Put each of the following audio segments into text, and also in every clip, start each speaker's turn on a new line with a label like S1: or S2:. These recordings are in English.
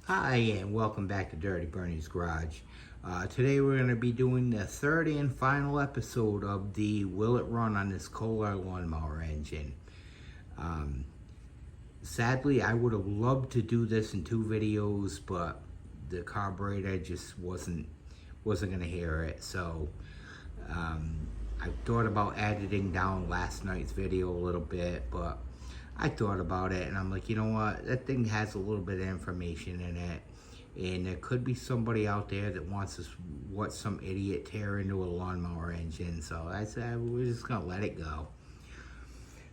S1: Hi, and welcome back to Dirty Bernie's Garage. Today we're going to be doing the third and final episode of the Will It Run on this Kohler lawnmower engine. Sadly, I would have loved to do this in two videos, but the carburetor just wasn't going to hear it. So I thought about editing down last night's video a little bit, but I thought about it and I'm like, you know what? That thing has a little bit of information in it. And there could be somebody out there that wants to watch some idiot tear into a lawnmower engine. So I said, we're just going to let it go.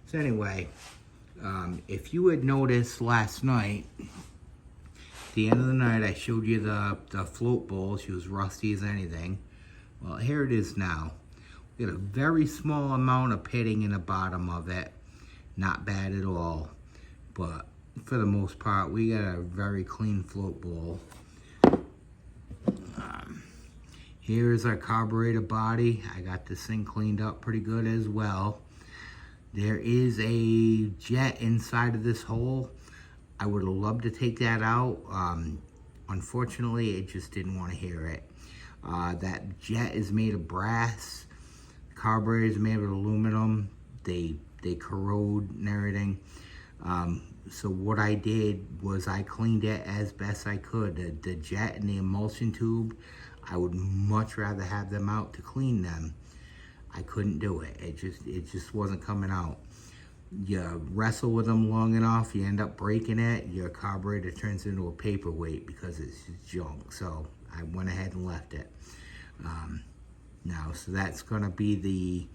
S1: So anyway, if you had noticed last night, at the end of the night, I showed you the float bowl. She was rusty as anything. Well, here it is now. We got a very small amount of pitting in the bottom of it. Not bad at all, but for the most part, we got a very clean float bowl. Here's our carburetor body. I got this thing cleaned up pretty good as well. There is a jet inside of this hole. I would have loved to take that out. Unfortunately, it just didn't want to hear it. That jet is made of brass. The carburetor is made of aluminum. They corrode and everything. So what I did was I cleaned it as best I could. The jet and the emulsion tube, I would much rather have them out to clean them. I couldn't do it. It just wasn't coming out. You wrestle with them long enough, you end up breaking it. Your carburetor turns into a paperweight because it's junk. So I went ahead and left it. Now, so that's gonna be the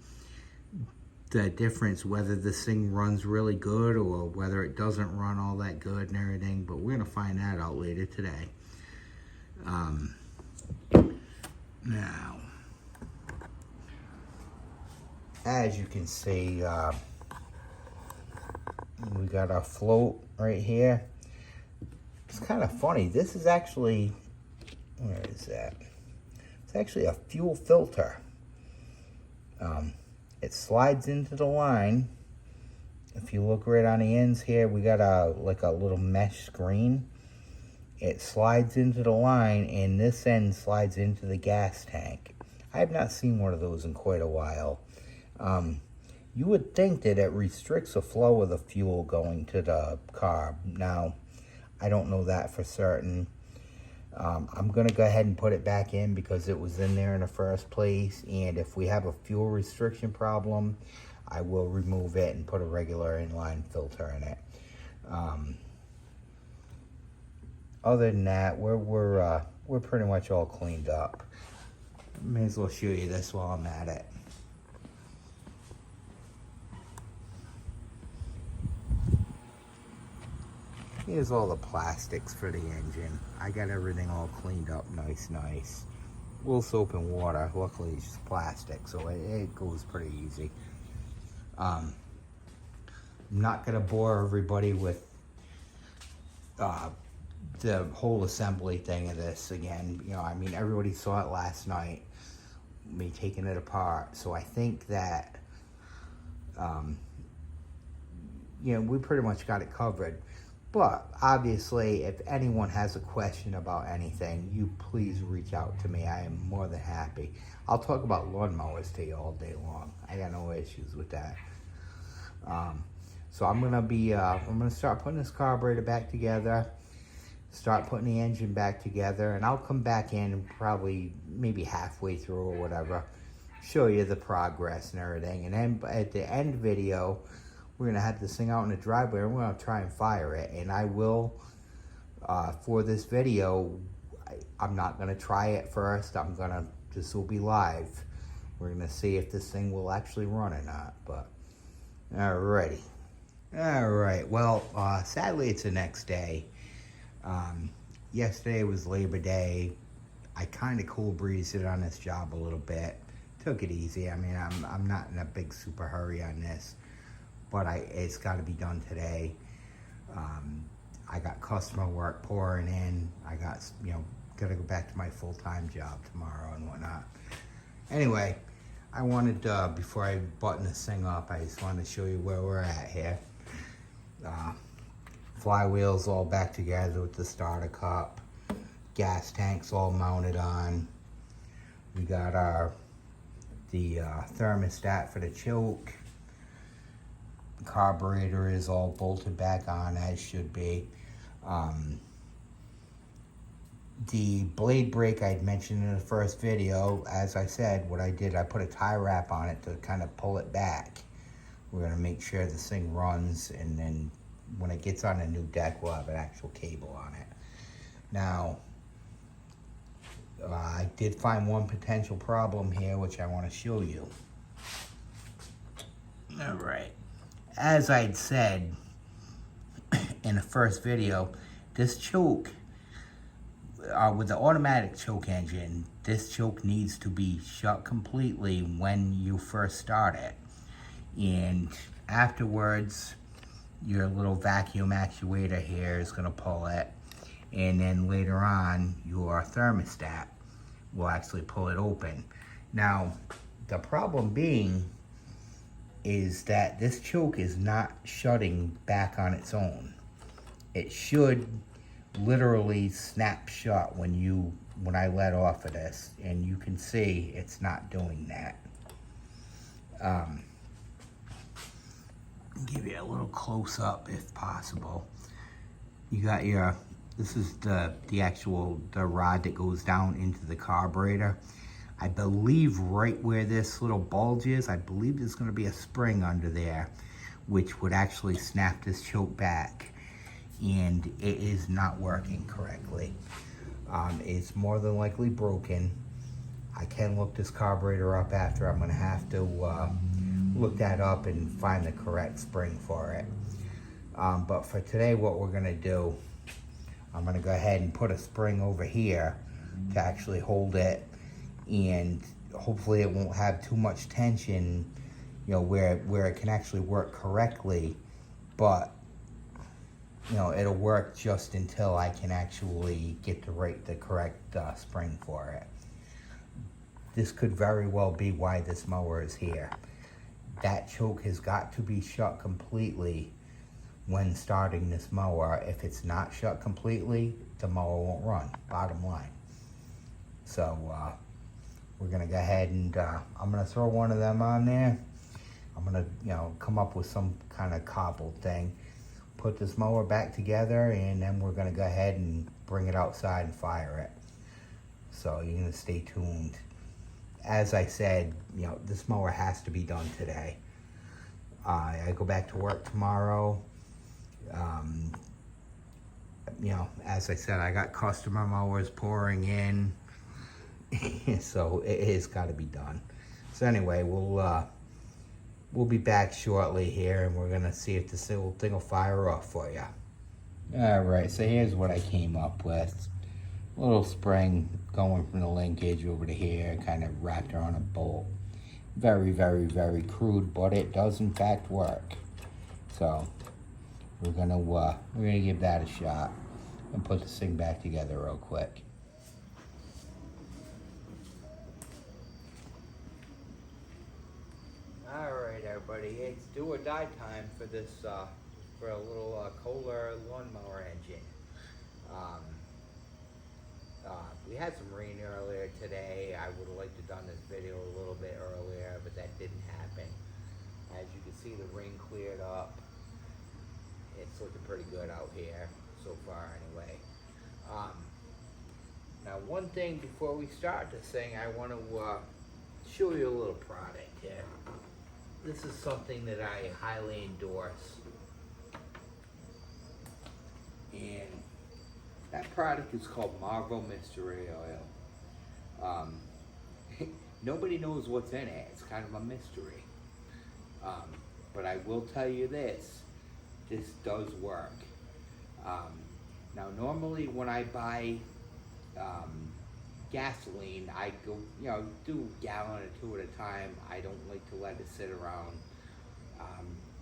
S1: difference, whether this thing runs really good or whether it doesn't run all that good and everything, but we're gonna find that out later today. Now, as you can see, we got our float right here. It's kind of funny. This is actually, where is that? It's actually a fuel filter. It slides into the line. If you look right on the ends here, we got like a little mesh screen. It slides into the line, and this end slides into the gas tank. I have not seen one of those in quite a while. You would think that it restricts the flow of the fuel going to the carb. Now, I don't know that for certain. I'm going to go ahead and put it back in because it was in there in the first place. And if we have a fuel restriction problem, I will remove it and put a regular inline filter in it. Other than that, we're pretty much all cleaned up. May as well show you this while I'm at it. Here's all the plastics for the engine. I got everything all cleaned up nice. A little soap and water. Luckily it's just plastic, so it goes pretty easy. I'm not gonna bore everybody with the whole assembly thing of this again. You know, I mean, everybody saw it last night, me taking it apart. So I think that, you know, we pretty much got it covered. But obviously, if anyone has a question about anything, you please reach out to me. I am more than happy. I'll talk about lawnmowers to you all day long. I got no issues with that. So I'm gonna start putting this carburetor back together, start putting the engine back together, and I'll come back in probably maybe halfway through or whatever, show you the progress and everything. And then at the end video, we're gonna have this thing out in the driveway and we're gonna try and fire it. And I will, for this video, I'm not gonna try it first. This will be live. We're gonna see if this thing will actually run or not, but alrighty. All right, well, sadly it's the next day. Yesterday was Labor Day. I kind of cool breezed it on this job a little bit. Took it easy. I mean, I'm not in a big super hurry on this, but it's got to be done today. I got customer work pouring in. I got, got to go back to my full-time job tomorrow and whatnot. Anyway, I wanted, before I button this thing up, I just wanted to show you where we're at here. flywheel's all back together with the starter cup. Gas tank's all mounted on. We got the thermostat for the choke. The carburetor is all bolted back on as should be. The blade brake I'd mentioned in the first video, as I said, what I did, I put a tie wrap on it to kind of pull it back. We're gonna make sure this thing runs, and then when it gets on a new deck, we'll have an actual cable on it. Now, I did find one potential problem here, which I want to show you. All right. As I'd said in the first video, this choke, with the automatic choke engine, this choke needs to be shut completely when you first start it. And afterwards, your little vacuum actuator here is going to pull it. And then later on, your thermostat will actually pull it open. Now, the problem being is that this choke is not shutting back on its own. It should literally snap shut when I let off of this, and you can see it's not doing that. Give you a little close up if possible. You got this is the rod that goes down into the carburetor. I believe right where this little bulge is, I believe there's going to be a spring under there, which would actually snap this choke back. And it is not working correctly. It's more than likely broken. I can look this carburetor up after. I'm going to have to look that up and find the correct spring for it. But for today, what we're going to do, I'm going to go ahead and put a spring over here to actually hold it, and hopefully it won't have too much tension, you know, where it can actually work correctly. But you know, it'll work just until I can actually get the correct spring for it. This could very well be why this mower is here. That choke has got to be shut completely when starting this mower. If it's not shut completely, the mower won't run, bottom line. So we're gonna go ahead and I'm gonna throw one of them on there. I'm gonna, you know, come up with some kind of cobbled thing, put this mower back together, and then we're gonna go ahead and bring it outside and fire it. So you're gonna stay tuned. As I said, you know, this mower has to be done today. I go back to work tomorrow. You know, as I said, I got customer mowers pouring in, so it has got to be done. So anyway, we'll be back shortly here, and we're gonna see if this little thing will fire off for you. All right, so here's what I came up with. A little spring going from the linkage over to here, kind of wrapped around a bolt. Very, very, very crude, but it does in fact work. So we're gonna give that a shot and put this thing back together real quick. All right, everybody, it's do or die time for this for a little Kohler lawnmower engine. We had some rain earlier today. I would have liked to have done this video a little bit earlier, but that didn't happen. As you can see, the rain cleared up. It's looking pretty good out here so far anyway. Now, one thing before we start this thing, I want to show you a little product here. This is something that I highly endorse. And that product is called Marvel Mystery Oil. Nobody knows what's in it. It's kind of a mystery. But I will tell you this does work. Now, normally when I buy gasoline, I go, you know, do a gallon or two at a time. I don't like to let it sit around.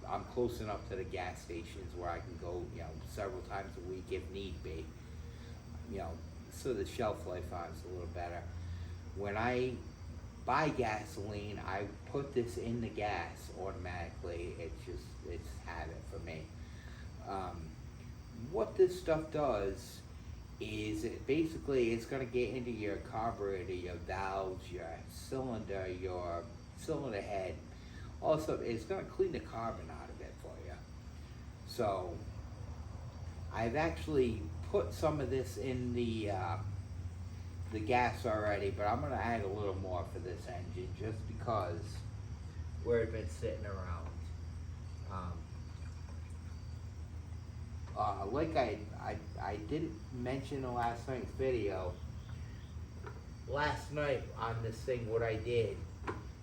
S1: I'm close enough to the gas stations where I can go, you know, several times a week if need be. You know, so the shelf life on is a little better. When I buy gasoline, I put this in the gas automatically. It's habit for me. what this stuff does is it's going to get into your carburetor, your valves, your cylinder head. Also, it's going to clean the carbon out of it for you. So I've actually put some of this in the gas already, but I'm going to add a little more for this engine just because where it's been sitting around. Like I didn't mention in last night's video, last night on this thing, what I did,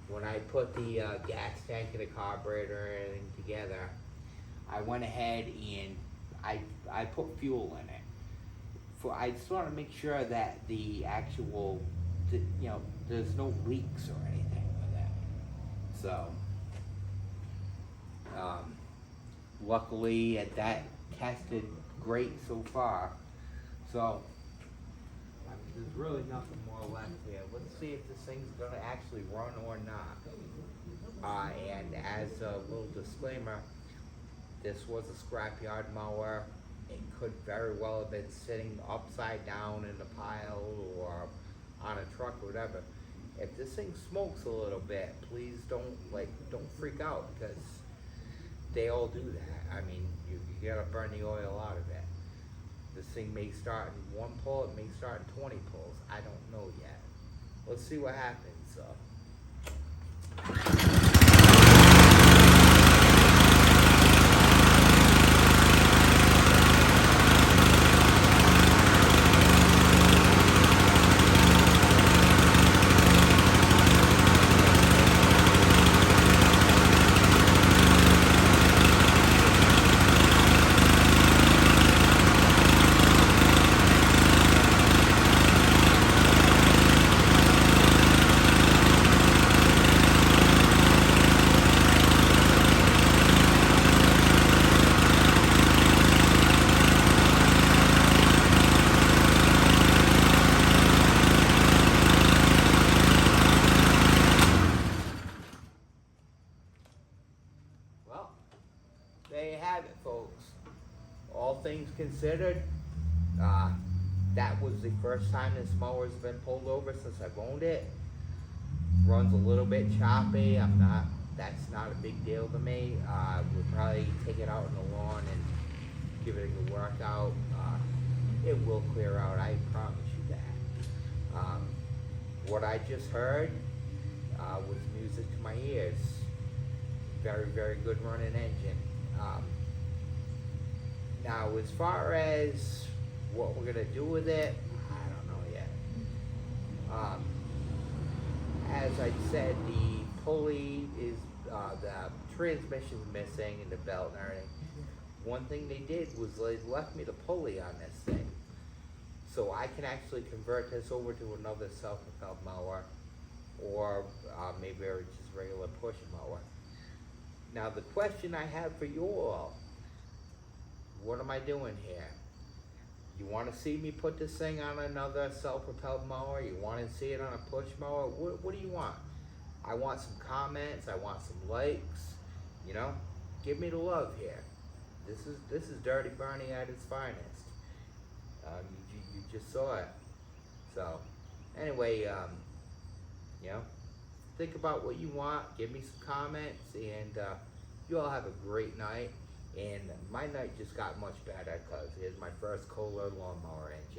S1: when I put the gas tank and the carburetor and everything together, I went ahead and I put fuel in it. I just want to make sure that the actual, there's no leaks or anything with it. So, luckily that tested great so far. So, there's really nothing more left here. Let's see if this thing's gonna actually run or not. And as a little disclaimer, this was a scrapyard mower. It could very well have been sitting upside down in a pile or on a truck or whatever. If this thing smokes a little bit, please don't freak out, because they all do that. I mean, you gotta burn the oil out of it. This thing may start in 1 pull, it may start in 20 pulls. I don't know yet. Let's see what happens. There you have it, folks. All things considered, that was the first time this mower's been pulled over since I've owned it. Runs a little bit choppy. That's not a big deal to me. We'll probably take it out in the lawn and give it a good workout. It will clear out, I promise you that. What I just heard was music to my ears. Very, very good running engine. Now, as far as what we're gonna do with it, I don't know yet. As I said, the pulley is, the transmission's missing and the belt and everything. One thing they did was they left me the pulley on this thing, so I can actually convert this over to another self-propelled mower, or maybe just regular push mower. Now, the question I have for you all, what am I doing here? You want to see me put this thing on another self-propelled mower? You want to see it on a push mower? What do you want? I want some comments. I want some likes. Give me the love here. This is Dirty Bernie at its finest. You just saw it. So, anyway, think about what you want, give me some comments, and you all have a great night. And my night just got much better because here's my first Kohler lawnmower engine.